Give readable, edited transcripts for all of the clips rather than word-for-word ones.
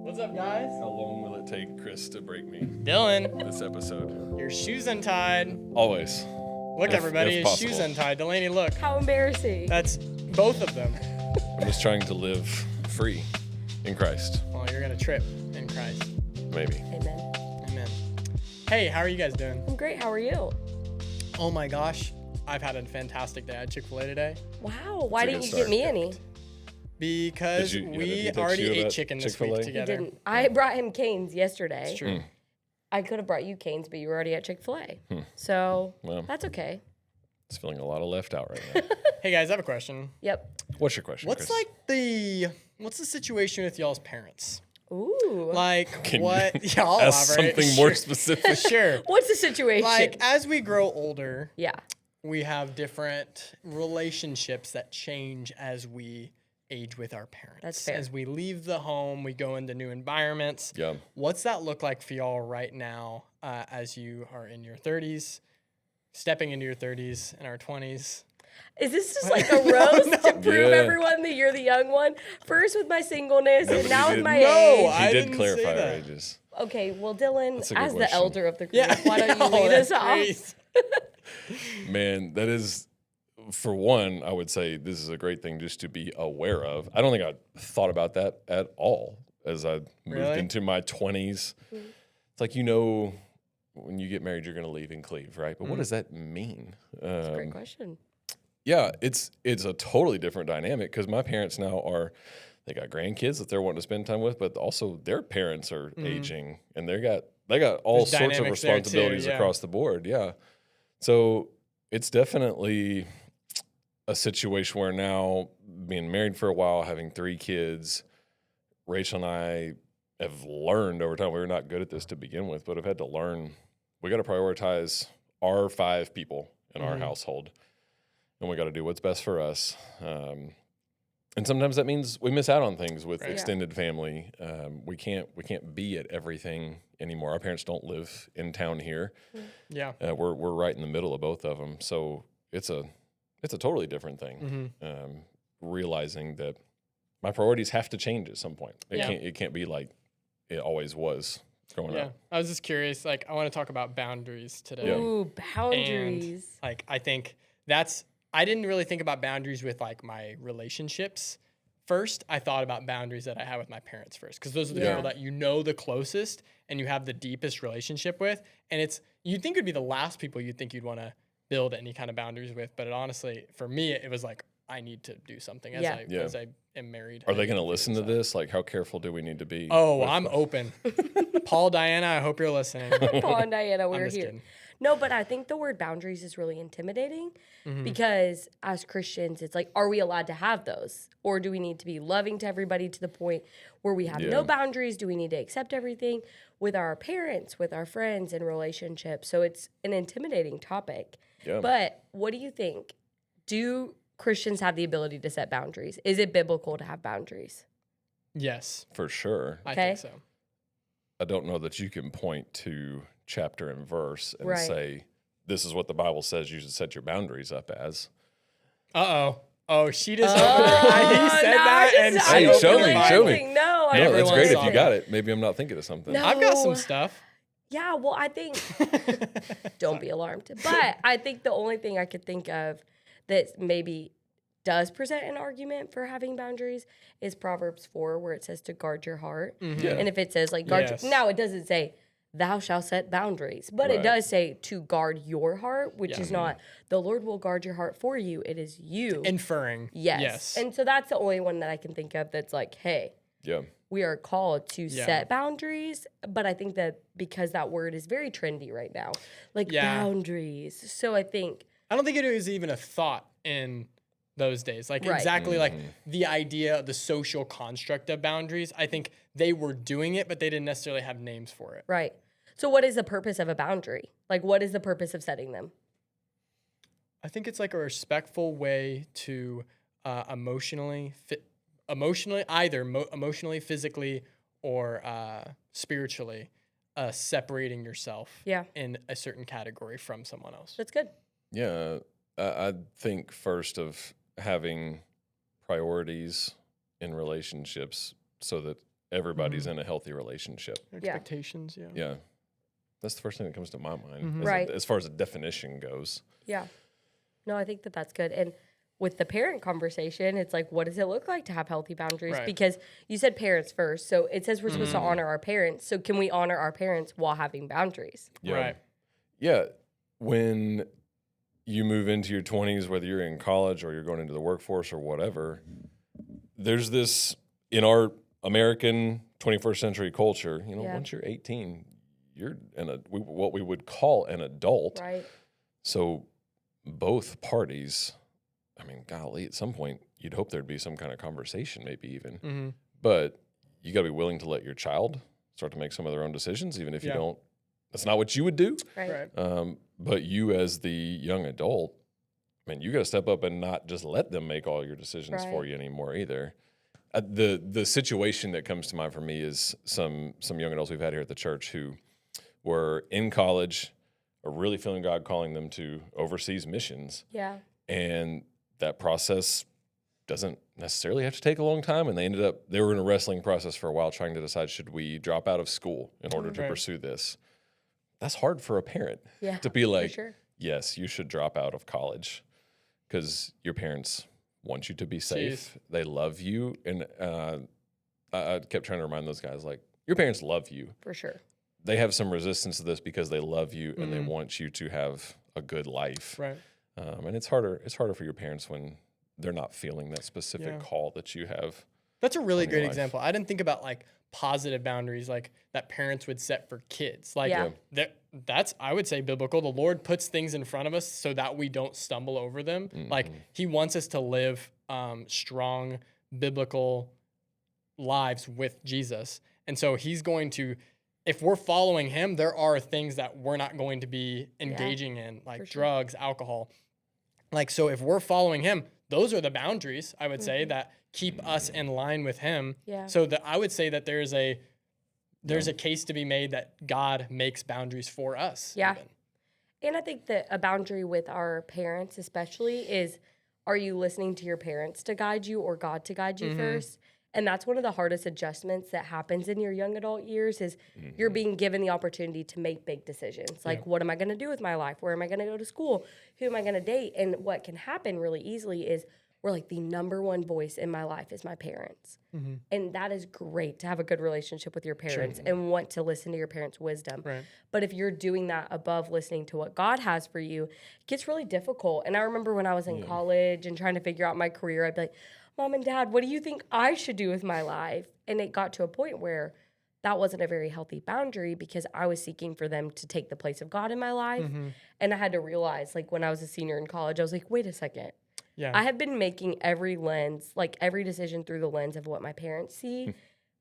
What's up, guys? How long will it take Chris to break me Dylan, this episode? your shoe's untied. Always. Look, everybody, if his possible. shoe's untied. Delaney, look. How embarrassing. That's both of them. I'm just trying to live free in Christ. Well, you're going to trip in Christ. Maybe. Amen. Amen. Hey, how are you guys doing? I'm great. How are you? Oh my gosh, I've had a fantastic day at Chick-fil-A today Wow. Why a didn't good you get me start. any? because Did you- we he text already you ate about chicken this Chick-fil-A? week He You together. didn't. I brought him Cane's yesterday. It's true. I could have brought you Cane's, but you were already at Chick-fil-A. Hmm. So Well, that's okay. it's feeling a lot of left out right now. Hey, guys, I have a question. Yep. What's your question, What's Chris? what's the situation with y'all's parents? Ooh. Like, Can what? you Yeah, I'll ask elaborate. something Sure. more specific? Sure. What's the situation? Like, as we grow older, yeah. we have different relationships that change as we age with our parents. That's fair. As we leave the home, we go into new environments. Yeah. What's that look like for y'all right now as you are in your 30s, stepping into your 30s and our 20s? Is this just like a roast to prove Yeah. everyone that you're the young one? First with my singleness, No, and but now he with did- my No, age. I He did didn't clarify say our that. ages. Okay, well, Dylan, That's a good as the question. elder of the group, Yeah. why don't you Oh, lead us that's off? great. Man, that is, for one, I would say this is a great thing just to be aware of. I don't think I thought about that at all as I moved Really? into my 20s. It's like, when you get married, you're going to leave and cleave, right? But what does that mean? That's a great question. Yeah, it's a totally different dynamic because my parents now they got grandkids that they're wanting to spend time with, but also their parents are aging and they got all There's sorts of dynamics there too, responsibilities yeah. across the board. Yeah. So it's definitely a situation where now being married for a while, having 3 kids, Rachel and I have learned over time, we were not good at this to begin with, but have had to learn, we got to prioritize our 5 people in our household. And we got to do what's best for us. And sometimes that means we miss out on things with Right. extended family. We can't be at everything anymore. Our parents don't live in town here. Yeah. We're right in the middle of both of them. So it's a totally different thing. Mm-hmm. Realizing that my priorities have to change at some point. Yeah. It can't be like it always was growing Yeah. up. I was just curious. Like, I want to talk about boundaries today. Yeah. Ooh, boundaries. Like, I think I didn't really think about boundaries with like my relationships. First, I thought about boundaries that I had with my parents first, because those are the Yeah. people that you know the closest and you have the deepest relationship with. And you'd think it'd be the last people you'd think you'd want to build any kind of boundaries with. But honestly, for me, it was like, I need to do something as Yeah. Yeah. as I am married. Are I they need going to figure listen this to out. this? Like, how careful do we need to be? Oh, with- I'm open. Paul, Diana, I hope you're listening. Paul and Diana, I'm we're just here. kidding. No, but I think the word boundaries is really intimidating Mm-hmm. because as Christians, it's like, are we allowed to have those? Or do we need to be loving to everybody to the point where we have Yeah. no boundaries? Do we need to accept everything with our parents, with our friends, and relationships? So it's an intimidating topic. Yeah. But what do you think? Do Christians have the ability to set boundaries? Is it biblical to have boundaries? Yes, For sure. I Okay. think so. I don't know that you can point to chapter and verse and Right. say, this is what the Bible says you should set your boundaries up as. Uh-oh. Oh, she just Oh, he said no, that I and just- she Hey, I'm show opened me, the show Bible. me. No, No, I'm that's Everyone great if saw you it. got it. Maybe I'm not thinking of something. No. I've got some No. stuff. Yeah, well, I think don't be alarmed. But I think the only thing I could think of that maybe does present an argument for having boundaries is Proverbs 4, where it says to guard your heart. Yeah. And if it says like guard Yes. now it doesn't say thou shalt set boundaries, but Right. it does say to guard your heart, which Yeah. is not the Lord will guard your heart for you. It is you. Inferring. Yes. And so that's the only one that I can think of that's like, hey, Yeah. we are called to Yeah. set boundaries, but I think that because that word is very trendy right now, like Yeah. boundaries. So I think I don't think it was even a thought in those days. Like Right. exactly like the idea of the social construct of boundaries. I think they were doing it, but they didn't necessarily have names for it. right. So what is the purpose of a boundary? Like what is the purpose of setting them? I think it's like a respectful way to emotionally, physically, or spiritually, separating yourself Yeah. in a certain category from someone else. That's good. Yeah. I think first of having priorities in relationships so that everybody's in a healthy relationship. Expectations, yeah. Yeah. That's the first thing that comes to my mind Right. as far as a definition goes. Yeah. No, I think that that's good. And with the parent conversation, it's like, what does it look like to have healthy boundaries? Right. Because you said parents first. So it says we're supposed to honor our parents. So can we honor our parents while having boundaries? Yeah. Right. Yeah. When you move into your 20s, whether you're in college or you're going into the workforce or whatever, there's this in our American 21st century culture, Yeah. once you're 18, you're what we would call an adult. Right. So both parties, I mean, golly, at some point you'd hope there'd be some kind of conversation, maybe even. But you got to be willing to let your child start to make some of their own decisions, even if you don't. That's not what you would do. Right. But you, as the young adult, man, you got to step up and not just let them make all your decisions for Right. you anymore either. The situation that comes to mind for me is some young adults we've had here at the church who were in college, are really feeling God calling them to overseas missions, Yeah. and that process doesn't necessarily have to take a long time. And they were in a wrestling process for a while, trying to decide, should we drop out of school in order to Right. pursue this? That's hard for a parent Yeah. to be like, sure. yes, you should drop out of college because your parents want you to be safe. They love you. And I kept trying to remind those guys, like, your parents love you. For sure. They have some resistance to this because they love you and they want you to have a good life. Right. And it's harder for your parents when they're not feeling that specific call that you have. That's a really on your great life. example. I didn't think about like positive boundaries like that parents would set for kids. Like Yeah. that's I would say biblical. The Lord puts things in front of us so that we don't stumble over them. Like he wants us to live strong biblical lives with Jesus. And so he's going to, if we're following him, there are things that we're not going to be engaging in, like sure. drugs, alcohol. Like, so if we're following him, those are the boundaries, I would say, that keep us in line with him. Yeah. So that I would say that there's a case to be made that God makes boundaries for us. Yeah. even. And I think that a boundary with our parents, especially, is are you listening to your parents to guide you or God to guide you first? And that's one of the hardest adjustments that happens in your young adult years is you're being given the opportunity to make big decisions. Like, what am I going to do with my life? Where am I going to go to school? Who am I going to date? And what can happen really easily is we're like, the number one voice in my life is my parents. And that is great to have a good relationship with your parents and want to listen to your parents' wisdom. Right. But if you're doing that above listening to what God has for you, it gets really difficult. And I remember when I was in college and trying to figure out my career, I'd be like, Mom and Dad, what do you think I should do with my life? And it got to a point where that wasn't a very healthy boundary because I was seeking for them to take the place of God in my life. And I had to realize, like, when I was a senior in college, I was like, wait a second. Yeah. I have been making every decision through the lens of what my parents see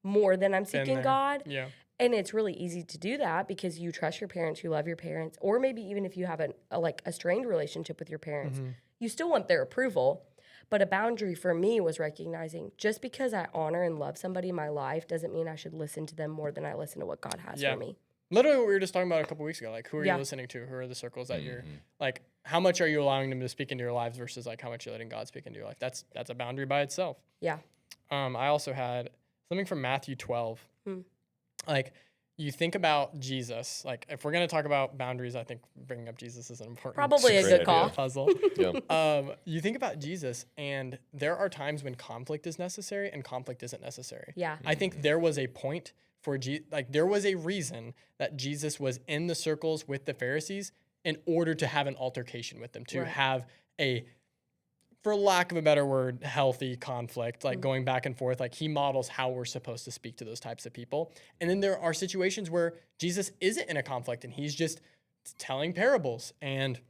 more than I'm Been seeking there. God. Yeah. And it's really easy to do that because you trust your parents, you love your parents, or maybe even if you have a strained relationship with your parents, you still want their approval. But a boundary for me was recognizing just because I honor and love somebody in my life doesn't mean I should listen to them more than I listen to what God has Yeah. for me. Literally what we were just talking about a couple weeks ago. Like, who are Yeah. you listening to? Who are the circles that you're like? How much are you allowing them to speak into your lives versus like how much you're letting God speak into your life? That's a boundary by itself. Yeah. I also had something from Matthew 12. Like, you think about Jesus. Like, if we're gonna talk about boundaries, I think bringing up Jesus is an important Probably a Great good idea. call. puzzle. Yeah. You think about Jesus, and there are times when conflict is necessary and conflict isn't necessary. Yeah. I think there was a point for there was a reason that Jesus was in the circles with the Pharisees in order to have an altercation with them, to Right. have a, for lack of a better word, healthy conflict, like going back and forth. Like, he models how we're supposed to speak to those types of people. And then there are situations where Jesus isn't in a conflict and he's just telling parables and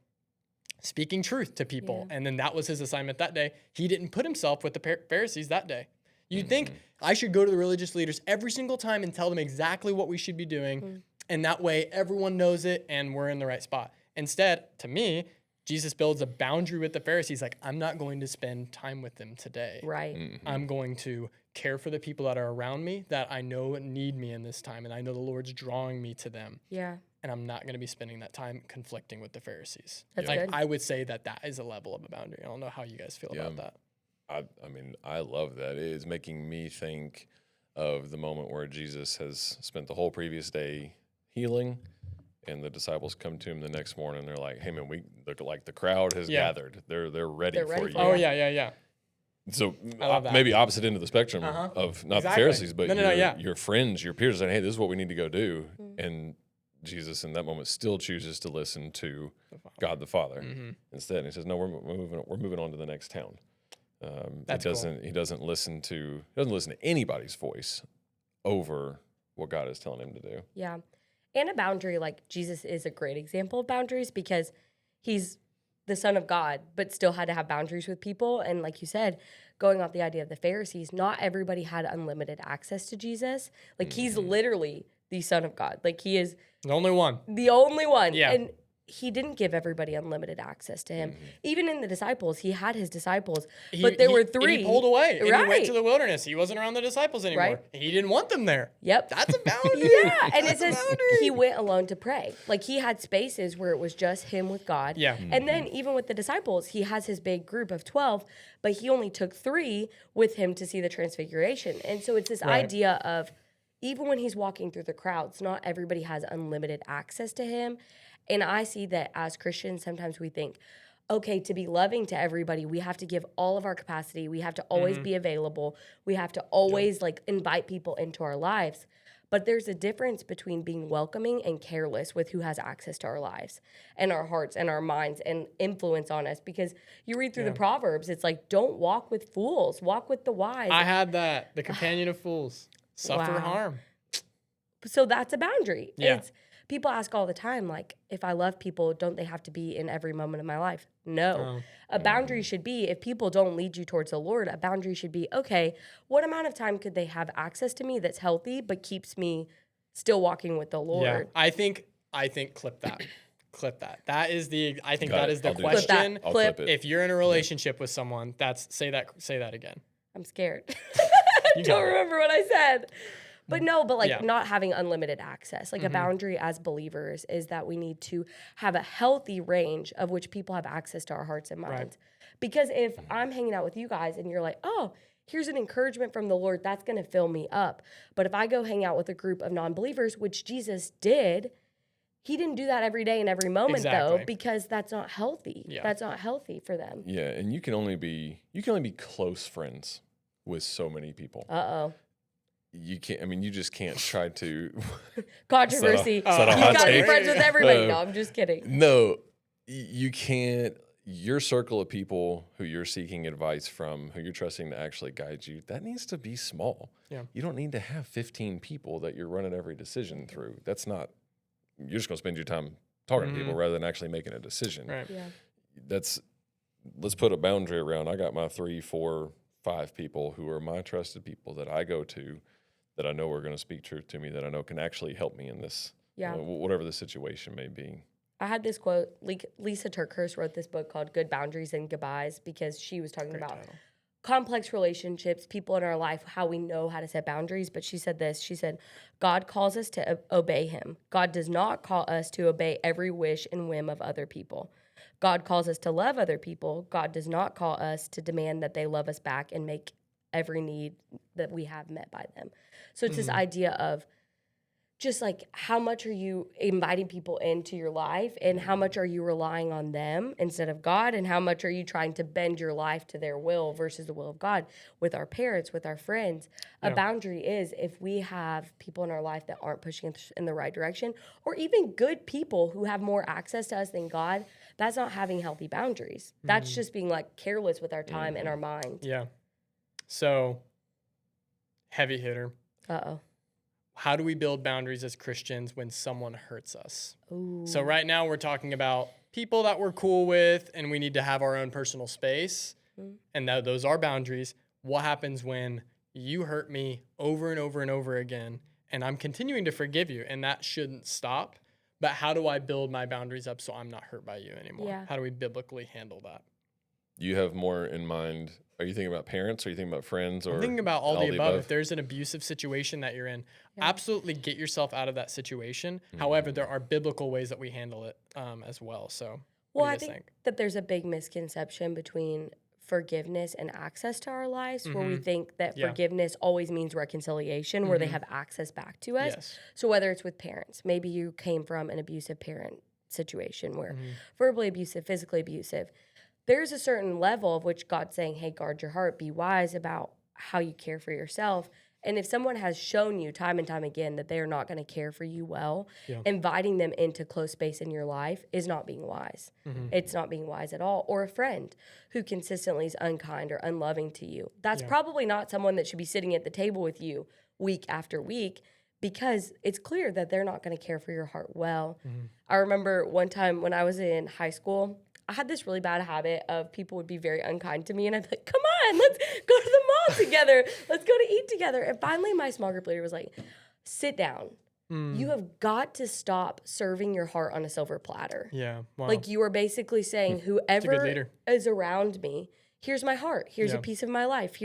speaking truth to people. Yeah. And then that was his assignment that day. He didn't put himself with the Pharisees that day. You'd think I should go to the religious leaders every single time and tell them exactly what we should be doing. And that way everyone knows it and we're in the right spot. Instead, to me, Jesus builds a boundary with the Pharisees. Like, I'm not going to spend time with them today. Right. I'm going to care for the people that are around me that I know need me in this time. And I know the Lord's drawing me to them. Yeah. And I'm not going to be spending that time conflicting with the Pharisees. That's Like, good. I would say that is a level of a boundary. I don't know how you guys feel about that. I mean, I love that. It is making me think of the moment where Jesus has spent the whole previous day healing, and the disciples come to him the next morning. They're like, "Hey man, we look like the crowd has Yeah. gathered. They're ready They're for ready you." for Oh you. yeah. So I love that. maybe opposite end of the spectrum Uh-huh. of not Exactly. the Pharisees, but No, yeah. your friends, your peers, saying, "Hey, this is what we need to go do," Mm-hmm. and Jesus in that moment still chooses to listen to The Father. God the Father Mm-hmm. instead. And he says, "No, we're moving on to the next town." That's cool. He doesn't listen to anybody's voice over what God is telling him to do. Yeah. And a boundary, like Jesus is a great example of boundaries because he's the Son of God, but still had to have boundaries with people. And like you said, going off the idea of the Pharisees, not everybody had unlimited access to Jesus. Like he's literally the Son of God. Like he is The only one. the only one. Yeah. And he didn't give everybody unlimited access to him. Even in the disciples, he had his disciples, but there were and three. He pulled away. And he went Right. to the wilderness. He wasn't around the disciples anymore. Right. He didn't want them there. Yep. That's a boundary. Yeah, and it That's a says boundary. he went alone to pray. Like he had spaces where it was just him with God. Yeah. And then even with the disciples, he has his big group of 12, but he only took 3 with him to see the transfiguration. And so it's this Right. idea of even when he's walking through the crowds, not everybody has unlimited access to him. And I see that as Christians, sometimes we think, okay, to be loving to everybody, we have to give all of our capacity. We have to always be available. We have to always like invite people into our lives. But there's a difference between being welcoming and careless with who has access to our lives and our hearts and our minds and influence on us. Because you read through the Proverbs, it's like, don't walk with fools, walk with the wise. I had that. The companion of fools. Suffer Wow. harm. So that's a boundary. Yeah. People ask all the time, like, if I love people, don't they have to be in every moment of my life? No. Oh. A boundary should be, if people don't lead you towards the Lord, a boundary should be, okay, what amount of time could they have access to me that's healthy but keeps me still walking with the Yeah. Lord? I think clip that. Clip that. That is the I think Got that it. is the I'll do that. Clip that. question. I'll Clip. clip it. If you're in a relationship with someone, say that again. I'm scared. You Don't got it. remember what I said. But no, but like Yeah. not having unlimited access. Like a boundary as believers is that we need to have a healthy range of which people have access to our hearts and Right. minds. Because if I'm hanging out with you guys and you're like, oh, here's an encouragement from the Lord, that's going to fill me up. But if I go hang out with a group of non-believers, which Jesus did, he didn't do that every day and every moment Exactly. though, because that's not healthy. Yeah. That's not healthy for them. Yeah, and you can only be close friends with so many people. Uh-oh. You can't. I mean, you just can't try to. Controversy. Is that a You hot gotta be take? friends with everybody. Uh, No, I'm just kidding. No, you can't. Your circle of people who you're seeking advice from, who you're trusting to actually guide you, that needs to be small. Yeah. You don't need to have 15 people that you're running every decision through. That's not. You're just going to spend your time talking to people rather than actually making a decision. Right. Yeah. Let's put a boundary around. I got my 3, 4, 5 people who are my trusted people that I go to, that I know are going to speak truth to me, that I know can actually help me in this, Yeah. whatever the situation may be. I had this quote. Lisa Turkhurst wrote this book called Good Boundaries and Goodbyes because she was talking about title. complex relationships, people in our life, how we know how to set boundaries. But she said this. She said, God calls us to obey him. God does not call us to obey every wish and whim of other people. God calls us to love other people. God does not call us to demand that they love us back and make every need that we have met by them. So it's this idea of just like how much are you inviting people into your life and how much are you relying on them instead of God, and how much are you trying to bend your life to their will versus the will of God with our parents, with our friends. A boundary is if we have people in our life that aren't pushing us in the right direction, or even good people who have more access to us than God, that's not having healthy boundaries. That's just being like careless with our time and our mind. Yeah. So, heavy hitter. Uh-oh. How do we build boundaries as Christians when someone hurts us? Ooh. So right now we're talking about people that we're cool with and we need to have our own personal space. And those are boundaries. What happens when you hurt me over and over and over again and I'm continuing to forgive you and that shouldn't stop? But how do I build my boundaries up so I'm not hurt by you anymore? Yeah. How do we biblically handle that? You have more in mind. Are you thinking about parents? Or are you thinking about friends? Or I'm thinking about all the above. If there's an abusive situation that you're in, absolutely get yourself out of that situation. However, there are biblical ways that we handle it as well. So, Well, what do I you guys think that there's a big misconception between forgiveness and access to our lives, where we think that Yeah. forgiveness always means reconciliation, where they have access back to us. Yes. So whether it's with parents, maybe you came from an abusive parent situation where verbally abusive, physically abusive, there's a certain level of which God's saying, hey, guard your heart, be wise about how you care for yourself. And if someone has shown you time and time again that they are not going to care for you well, inviting them into close space in your life is not being wise. It's not being wise at all. Or a friend who consistently is unkind or unloving to you. That's probably not someone that should be sitting at the table with you week after week, because it's clear that they're not going to care for your heart well. I remember one time when I was in high school, I had this really bad habit of people would be very unkind to me, and I'd be like, come on, let's go to the mall together. Let's go to eat together. And finally, my small group leader was like, sit down. You have got to stop serving your heart on a silver platter. Yeah. Wow. Like, you are basically saying, whoever leader. is around me, here's my heart. Here's a piece of my life.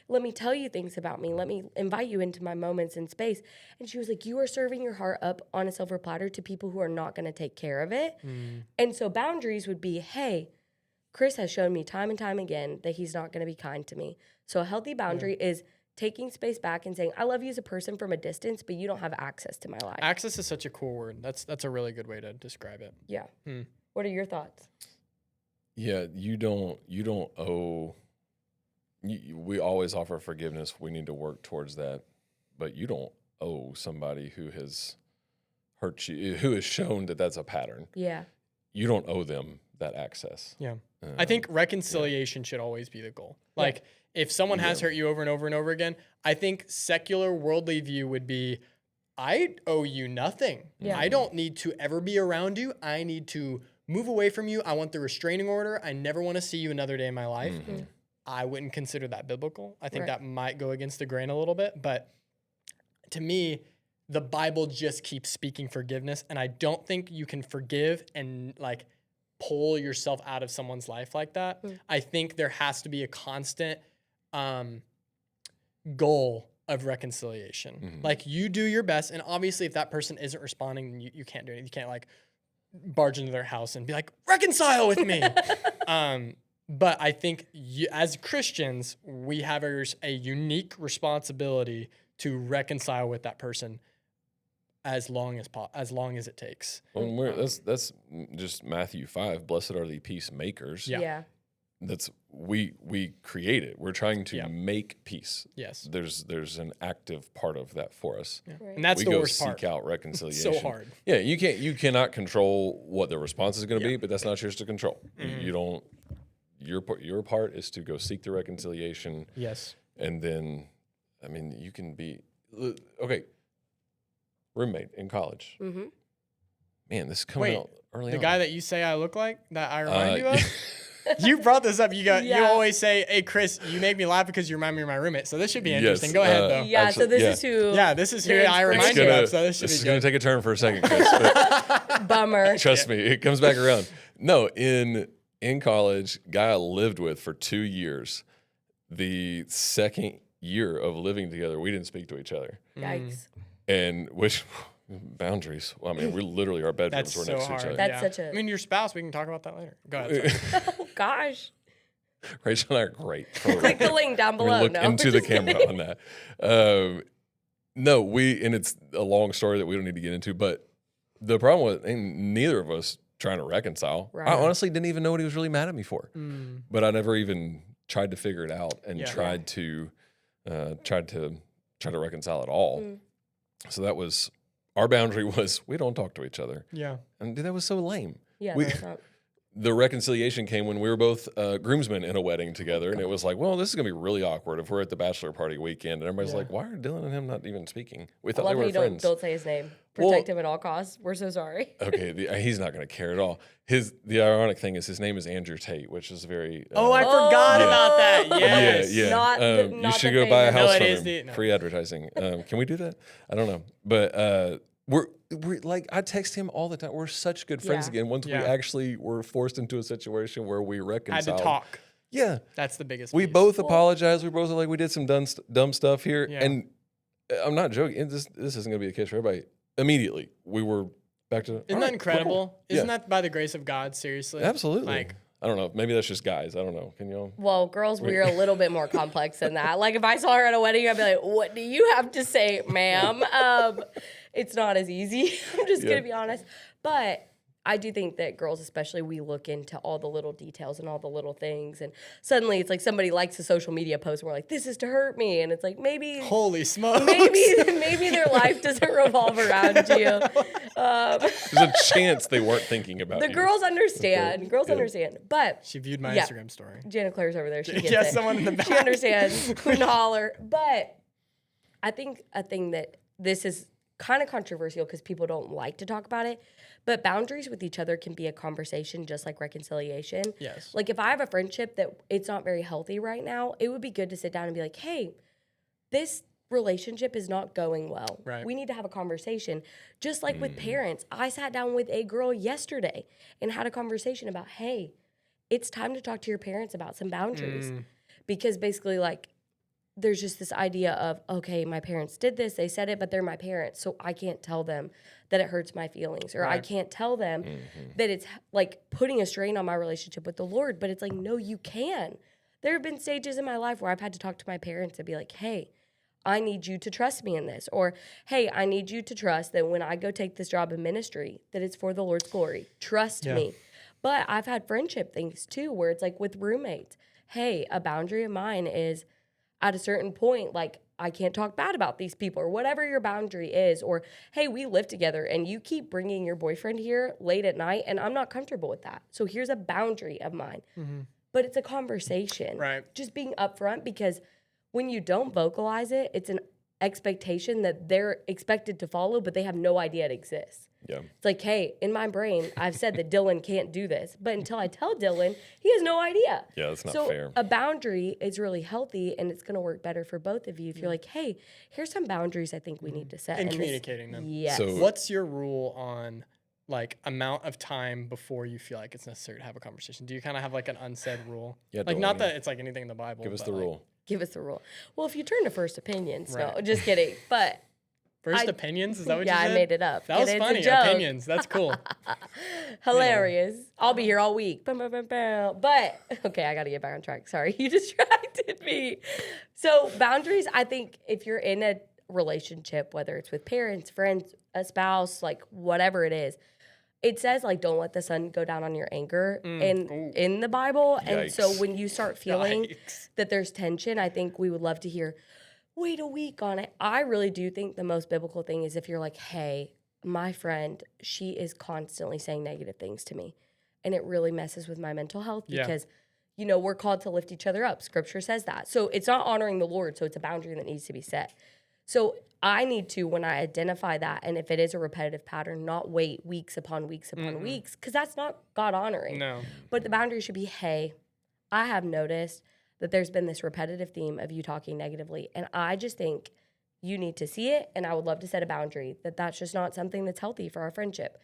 Let me tell you things about me. Let me invite you into my moments in space. And she was like, you are serving your heart up on a silver platter to people who are not going to take care of it. And so boundaries would be, hey, Chris has shown me time and time again that he's not going to be kind to me. So a healthy boundary is taking space back and saying, I love you as a person from a distance, but you don't have access to my life. Access is such a cool word. That's a really good way to describe it. Yeah. What are your thoughts? Yeah, you don't owe. We always offer forgiveness. We need to work towards that, but you don't owe somebody who has hurt you, who has shown that that's a pattern. Yeah. You don't owe them that access. Yeah. I think reconciliation should always be the goal. Like, if someone has hurt you over and over and over again, I think secular worldly view would be, I owe you nothing. Yeah. I don't need to ever be around you. I need to move away from you. I want the restraining order. I never want to see you another day in my life. I wouldn't consider that biblical. I think that might go against the grain a little bit. But to me, the Bible just keeps speaking forgiveness. And I don't think you can forgive and like pull yourself out of someone's life like that. I think there has to be a constant goal of reconciliation. Like, you do your best. And obviously, if that person isn't responding, you can't do it. You can't like barge into their house and be like, reconcile with me. But I think as Christians, we have a unique responsibility to reconcile with that person as long as it takes. Well, that's just Matthew 5. Blessed are the peacemakers. Yeah. That's we create it. We're trying to make peace. Yes. There's an active part of that for us. Right. And that's We the go worst seek part. out reconciliation. So hard. Yeah, you cannot control what the response is going to be, but that's not yours to control. You don't. Your part is to go seek the reconciliation. Yes. And then, I mean, you can be okay. Roommate in college. Man, this is coming out early. The on. guy that you say I look like, that I remind you of? You brought this up. You always say, hey, Chris, you make me laugh because you remind me of my roommate. So this should be interesting. Go ahead, though. Yeah, Actually, so this is who. Yeah, this is who the I remind you inspiration- of. So this should This be is good. going to take a turn for a second, Chris. But Bummer. trust me, it comes back around. No, in college, guy I lived with for 2 years. The second year of living together, we didn't speak to each other, Yikes. and which boundaries. Well, I mean, we're literally our bedrooms That's were so next hard. to each other. That's such a- I mean, your spouse, we can talk about that later. Go ahead. sorry. Oh, gosh. Rachel and I are great. Click the link down We're gonna below. look No. into the Just camera kidding. on that. No, and it's a long story that we don't need to get into, but the problem was neither of us trying to reconcile. Right. I honestly didn't even know what he was really mad at me for, but I never even tried to figure it out and Yeah. tried to reconcile at all. So that was our boundary was we don't talk to each other, Yeah. and dude, that was so lame. Yeah, We- that's not. The reconciliation came when we were both groomsmen in a wedding together, and it was like, well, this is gonna be really awkward if we're at the bachelor party weekend, and everybody's like, why are Dylan and him not even speaking? We I thought love they how were you friends. don't say his name. Well- Protect him at all costs. We're so sorry. Okay, he's not gonna care at all. The ironic thing is his name is Andrew Tate, which is very. Oh, I forgot Yeah. about that. Yes. Yeah. Not the- you not should the go buy a famous- house No, it from is him. the- no. Free advertising. Can we do that? I don't know, but we're like I text him all the time. We're such good friends Yeah. again. Once we Yeah. actually were forced into a situation where we Had reconciled. to talk. Yeah, That's the biggest we piece. both apologized. We both were like we did some dumb stuff here, Yeah. and I'm not joking. And this isn't gonna be the case for everybody. Immediately, we were back to. Isn't all that right, incredible? cool. Isn't Yeah. that by the grace of God? Seriously. Absolutely. Like, I don't know. Maybe that's just guys. I don't know. Can you? Well, girls, we're a little bit more complex than that. Like, if I saw her at a wedding, I'd be like, what do you have to say, ma'am? It's not as easy. I'm just going to be honest. But I do think that girls, especially, we look into all the little details and all the little things. And suddenly it's like somebody likes a social media post and we're like, this is to hurt me. And it's like, maybe Holy smokes. maybe their life doesn't revolve around you. There's a chance they weren't thinking about The you. girls understand. Girls understand. But She viewed my Yeah. Instagram story. Jana Claire's over there. She gets Yeah, it. someone in the back. She understands. Hoot and holler. But I think a thing that this is kind of controversial because people don't like to talk about it, but boundaries with each other can be a conversation just like reconciliation. Yes. Like if I have a friendship that it's not very healthy right now, it would be good to sit down and be like, hey, this relationship is not going well. Right. We need to have a conversation. Just like with parents, I sat down with a girl yesterday and had a conversation about, hey, it's time to talk to your parents about some boundaries. Because basically, like, there's just this idea of, okay, my parents did this, they said it, but they're my parents, so I can't tell them that it hurts my feelings, or I Right. can't tell them that it's like putting a strain on my relationship with the Lord. But it's like, no, you can. There have been stages in my life where I've had to talk to my parents and be like, hey, I need you to trust me in this. Or, hey, I need you to trust that when I go take this job in ministry, that it's for the Lord's glory. Trust Yeah. me. But I've had friendship things too, where it's like with roommates. Hey, a boundary of mine is at a certain point, like, I can't talk bad about these people or whatever your boundary is. Or, hey, we live together and you keep bringing your boyfriend here late at night and I'm not comfortable with that. So here's a boundary of mine. But it's a conversation. Right. Just being upfront, because when you don't vocalize it, it's an expectation that they're expected to follow, but they have no idea it exists. Yeah. It's like, hey, in my brain, I've said that Dylan can't do this, but until I tell Dylan, he has no idea. Yeah, that's not so fair. A boundary is really healthy, and it's going to work better for both of you if you're like, hey, here's some boundaries I think we need to set. And this- communicating them. Yes. So- What's your rule on like amount of time before you feel like it's necessary to have a conversation? Do you kind of have like an unsaid rule? Yeah, like not Delaney. that it's like anything in the Bible. Give us but, the like, rule. Give us the rule. Well, if you turn to First Opinions, no, Right. just kidding. But First I- opinions? Is that what yeah, you I said? made it up. That was It's a funny. joke. Opinions. That's cool. Hilarious. I'll be here all week. Bum, bum, bum, bum. But, okay, I got to get back on track. Sorry, you distracted me. So, boundaries, I think if you're in a relationship, whether it's with parents, friends, a spouse, like whatever it is, it says, like, don't let the sun go down on your anger in the Bible. And so Yikes. when you start feeling Yikes. that there's tension, I think we would love to hear, wait a week on it. I really do think the most biblical thing is if you're like, hey, my friend, she is constantly saying negative things to me. And it really messes with my mental health Yeah. because, you know, we're called to lift each other up. Scripture says that. So it's not honoring the Lord. So it's a boundary that needs to be set. So I need to, when I identify that, and if it is a repetitive pattern, not wait weeks upon weeks upon weeks, because that's not God honoring. No. But the boundary should be, hey, I have noticed that there's been this repetitive theme of you talking negatively. And I just think you need to see it. And I would love to set a boundary that that's just not something that's healthy for our friendship.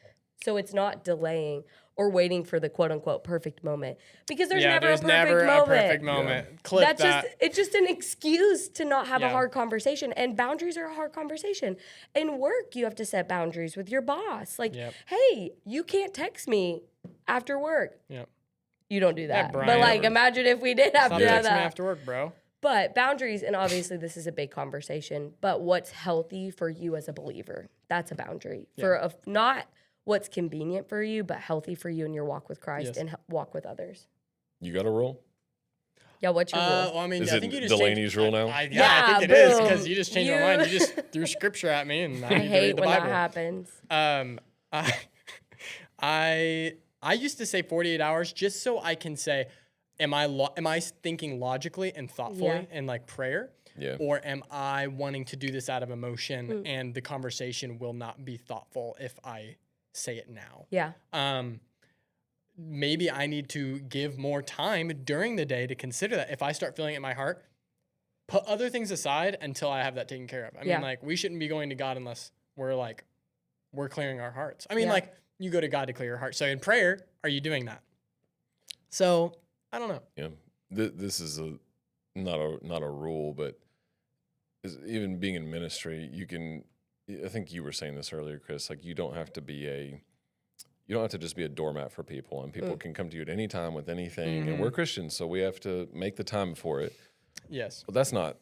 So it's not delaying or waiting for the quote unquote perfect moment, because there's Yeah, never there's a perfect never moment. a perfect moment. Clip That's that. just it's just an excuse to not have a Yeah. hard conversation. And boundaries are a hard conversation. In work, you have to set boundaries with your boss. Like, Yep. hey, you can't text me after work. Yep. You don't do that. Brian. But like, Never. imagine if we did have Stop to have texting me that. after work, bro. But boundaries, and obviously this is a big conversation, but what's healthy for you as a believer? That's a boundary. For a, not what's convenient for you, but healthy for you in your walk with Christ Yes. and walk with others. You got a rule? Yeah, what's your rule? Well, I mean, Is I it think you just Delaney's changed, rule now? I Yeah, think it is boom. because you just changed my mind. You just threw scripture at me, and I, I need to hate read the when Bible. that happens. I used to say 48 hours just so I can say, am I thinking logically and thoughtfully Yeah. and like prayer? Yeah. Or am I wanting to do this out of emotion Mm. and the conversation will not be thoughtful if I say it now? Yeah. Maybe I need to give more time during the day to consider that. If I start feeling it in my heart, put other things aside until I have that taken care of. I Yeah. mean, like, we shouldn't be going to God unless we're clearing our hearts. I mean, Yeah. like, you go to God to clear your heart. So in prayer, are you doing that? So I don't know. Yeah. This is not a rule, but even being in ministry, you can. I think you were saying this earlier, Chris. Like, you don't have to be you don't have to just be a doormat for people, and people can come to you at any time with anything. And we're Christians, so we have to make the time for it. Yes. But that's not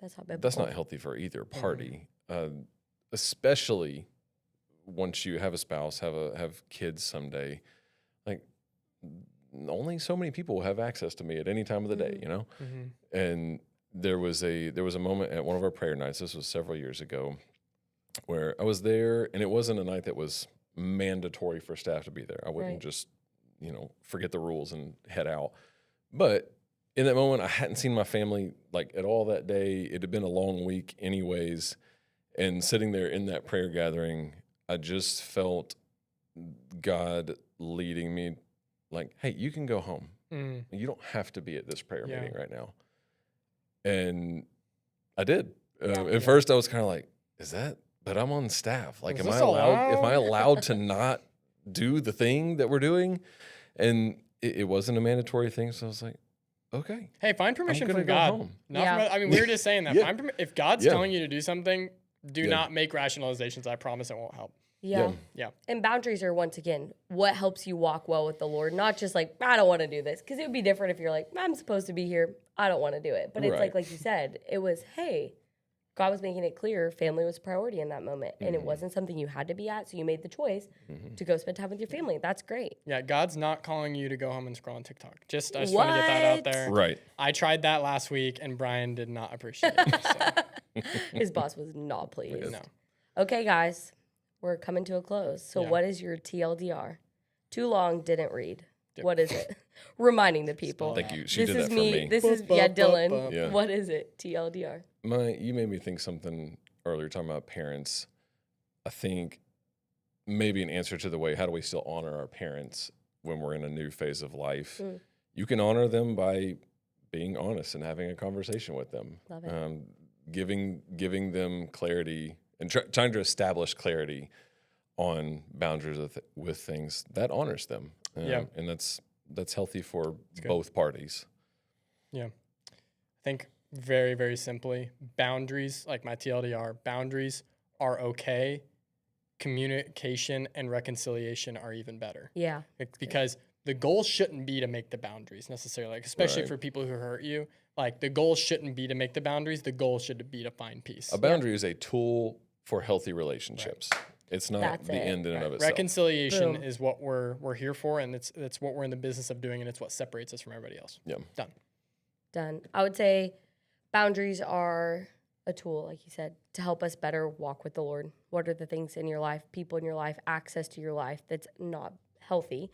biblical. that's not healthy for either party, especially once you have a spouse, have kids someday. Like, only so many people will have access to me at any time of the day, you know. And there was a moment at one of our prayer nights. This was several years ago, where I was there, and it wasn't a night that was mandatory for staff to be there. I wouldn't just, forget the rules and head out. But in that moment, I hadn't seen my family like at all that day. It had been a long week anyways. And sitting there in that prayer gathering, I just felt God leading me like, hey, you can go home. You don't have to be at this prayer meeting right now. And I did. At first I was kind of like, but I'm on staff. Like, am I allowed to not do the thing that we're doing? And it wasn't a mandatory thing. So I was like, okay. Hey, find permission I'm from gonna go God. home. I mean, we were just saying that. Yeah. If God's Yeah. telling you to do something, do not make rationalizations. I promise it won't help. Yeah. Yeah. And boundaries are, once again, what helps you walk well with the Lord, not just like, I don't want to do this. Because it would be different if you're like, I'm supposed to be here. I don't want to do it. But it's Right. like you said, it was, hey, God was making it clear family was a priority in that moment. And it wasn't something you had to be at. So you made the choice to go spend time with your family. That's great. Yeah, God's not calling you to go home and scroll on TikTok. I just want to get that out there. Right. I tried that last week, and Brian did not appreciate it. So, His boss was not pleased. no. Okay, guys, we're coming to a close. So Yeah. what is your TLDR? Too long, didn't read. What is it? Reminding the people. Thank you. She This did is that for me. This is, Bup, bup, Dylan. bup. Yeah. What is it? TLDR. You made me think something earlier talking about parents. I think maybe an answer to the way, how do we still honor our parents when we're in a new phase of life? You can honor them by being honest and having a conversation with them. Love it. Giving them clarity and trying to establish clarity on boundaries with things that honors them. And that's healthy for both parties. Yeah. I think very, very simply, boundaries, like my TLDR, boundaries are okay. Communication and reconciliation are even better. Yeah. Because the goal shouldn't be to make the boundaries necessarily, like, especially Right. for people who hurt you. Like, the goal shouldn't be to make the boundaries. The goal should be to find peace. A boundary is a tool for healthy relationships. It's not That's the it. end in and of itself. Reconciliation Boom. is what we're here for, and it's what we're in the business of doing, and it's what separates us from everybody else. Yeah. Done. I would say boundaries are a tool, like you said, to help us better walk with the Lord. What are the things in your life, people in your life, access to your life that's not healthy?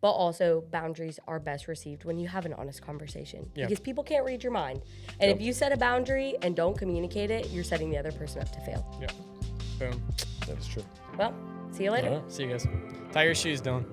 But also, boundaries are best received when you have an honest conversation. Yeah. Because people can't read your mind. And if you set a boundary and don't communicate it, you're setting the other person up to fail. Yeah. Boom. That is true. Well, see you later. All right. See you guys. Tie your shoes, Dylan.